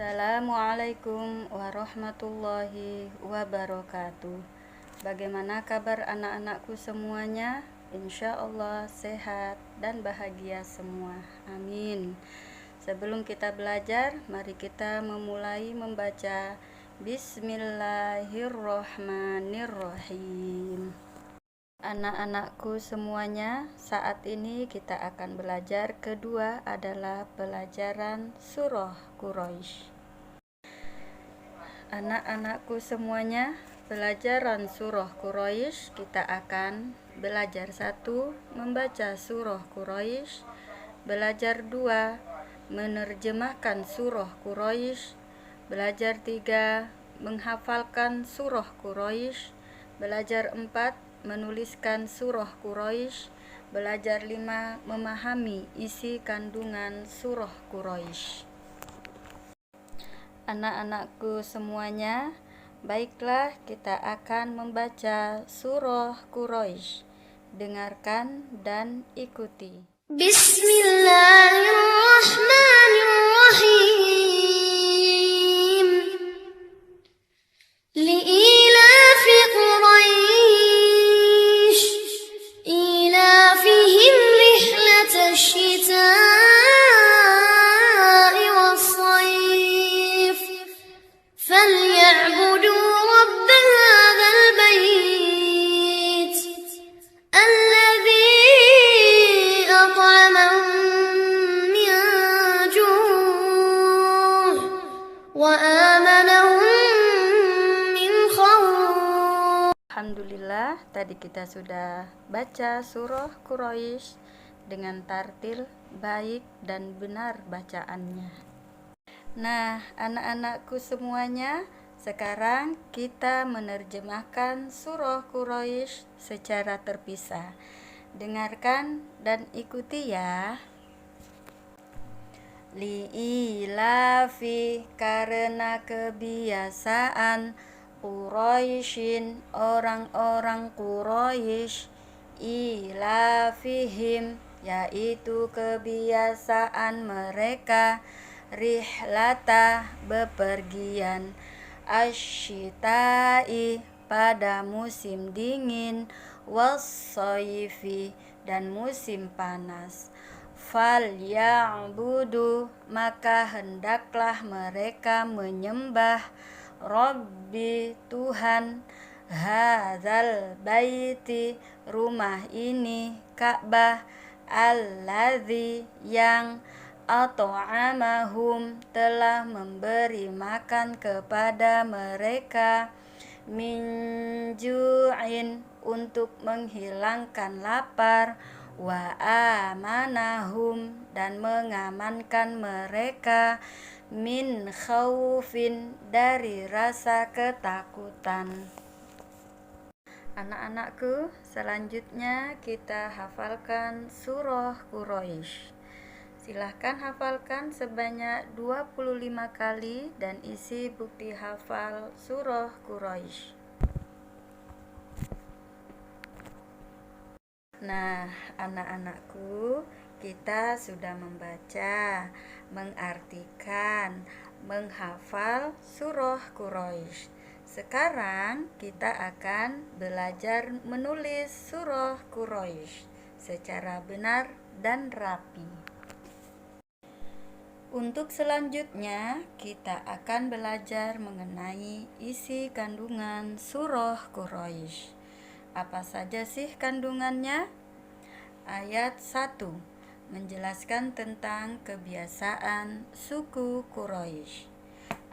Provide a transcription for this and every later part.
Assalamualaikum warahmatullahi wabarakatuh. Bagaimana kabar anak-anakku semuanya? Insya Allah sehat dan bahagia semua. Amin. Sebelum kita belajar, mari kita memulai membaca Bismillahirrohmanirrohim. Anak-anakku semuanya, saat ini kita akan belajar kedua adalah pelajaran surah Quraisy. Anak-anakku semuanya, pelajaran surah Quraisy kita akan belajar 1. Membaca surah Quraisy. Belajar 2. Menerjemahkan surah Quraisy. Belajar 3. Menghafalkan surah Quraisy. Belajar 4. Menuliskan surah Quraisy. Belajar 5. Memahami isi kandungan surah Quraisy. Anak-anakku semuanya, baiklah kita akan membaca surah Quraisy. Dengarkan dan ikuti. Bismillahirrahmanirrahim. Li'ilafi Quraisy ilafihim rihlatash shita'i was-sayf falyabudu rabb hadzal bait alladzi at'amahum min ju' wa amanahum min khawf. Alhamdulillah, tadi kita sudah baca surah Quraisy dengan tartil baik dan benar bacaannya. Nah, anak-anakku semuanya, sekarang kita menerjemahkan surah Quraisy secara terpisah. Dengarkan dan ikuti ya. Li'ilafi, karena kebiasaan Quraisyin, orang-orang Quraisy, ilafihim, yaitu kebiasaan mereka, rihlata, bepergian, asyita'i, pada musim dingin, wassayfi, dan musim panas. Falyabudu, maka hendaklah mereka menyembah Rabbi, Tuhan, hadzal baiti, rumah ini, Ka'bah, alladzi, yang at'amahum, telah memberi makan kepada mereka, min ju'in, untuk menghilangkan lapar, wa amanahum, dan mengamankan mereka, min khaufin, dari rasa ketakutan. Anak-anakku, selanjutnya kita hafalkan surah Quraisy. Silahkan hafalkan sebanyak 25 kali dan isi bukti hafal surah Quraisy. Nah, anak-anakku, kita sudah membaca, mengartikan, menghafal surah Quraisy. Sekarang kita akan belajar menulis surah Quraisy secara benar dan rapi. Untuk selanjutnya, kita akan belajar mengenai isi kandungan surah Quraisy. Apa saja sih kandungannya? Ayat 1 menjelaskan tentang kebiasaan suku Quraisy.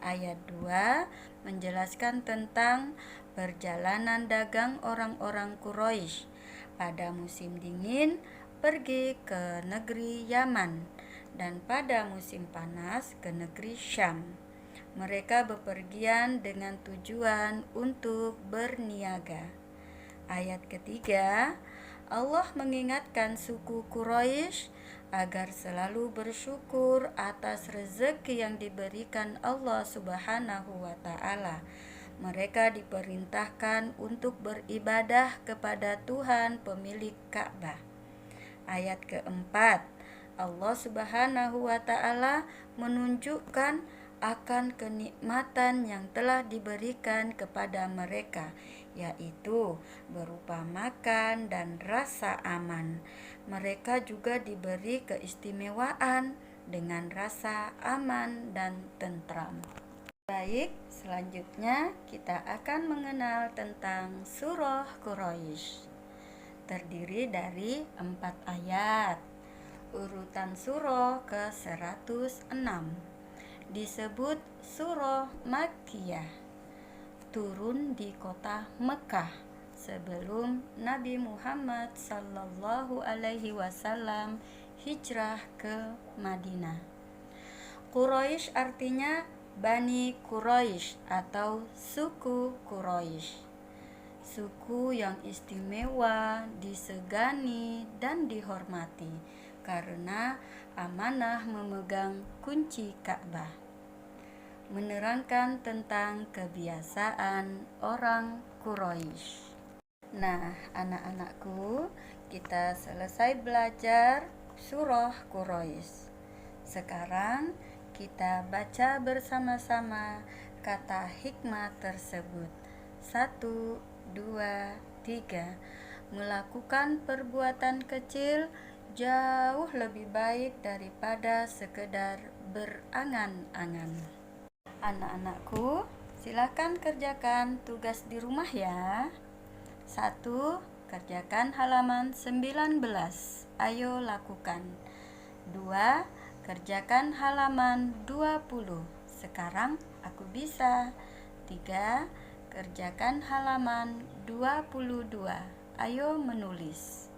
Ayat 2 menjelaskan tentang perjalanan dagang orang-orang Quraisy pada musim dingin pergi ke negeri Yaman dan pada musim panas ke negeri Syam. Mereka bepergian dengan tujuan untuk berniaga. Ayat ketiga, Allah mengingatkan suku Quraisy agar selalu bersyukur atas rezeki yang diberikan Allah Subhanahu wa Ta'ala. Mereka diperintahkan untuk beribadah kepada Tuhan pemilik Ka'bah. Ayat keempat, Allah Subhanahu wa Ta'ala menunjukkan akan kenikmatan yang telah diberikan kepada mereka, yaitu berupa makan dan rasa aman. Mereka juga diberi keistimewaan dengan rasa aman dan tentram. Baik, selanjutnya kita akan mengenal tentang surah Quraisy. Terdiri dari 4 ayat. Urutan surah ke-106 disebut surah Makkiyah, turun di kota Mekah sebelum Nabi Muhammad sallallahu alaihi wasallam hijrah ke Madinah. Quraisy artinya Bani Quraisy atau suku Quraisy. Suku yang istimewa, disegani dan dihormati karena amanah memegang kunci Ka'bah. Menerangkan tentang kebiasaan orang Quraisy. Nah, anak-anakku, kita selesai belajar surah Quraisy. Sekarang kita baca bersama-sama kata hikmah tersebut. 1, 2, 3. Melakukan perbuatan kecil jauh lebih baik daripada sekedar berangan-angan. Anak-anakku, silakan kerjakan tugas di rumah ya. 1. Kerjakan halaman 19. Ayo lakukan. 2. Kerjakan halaman 20. Sekarang aku bisa. 3. Kerjakan halaman 22. Ayo menulis.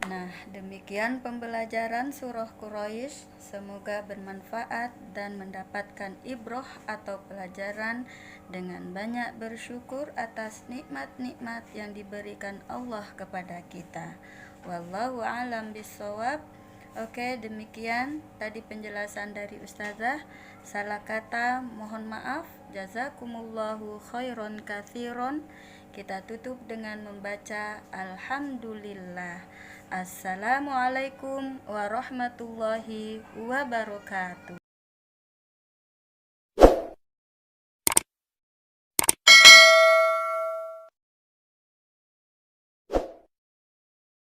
Nah, demikian pembelajaran surah Quraisy. Semoga bermanfaat dan mendapatkan ibroh atau pelajaran dengan banyak bersyukur atas nikmat-nikmat yang diberikan Allah kepada kita. Wallahu a'lam bishawab. Oke, demikian tadi penjelasan dari Ustazah. Salah kata mohon maaf. Jazakumullahu khairon katsiron. Kita tutup dengan membaca Alhamdulillah. Assalamualaikum warahmatullahi wabarakatuh.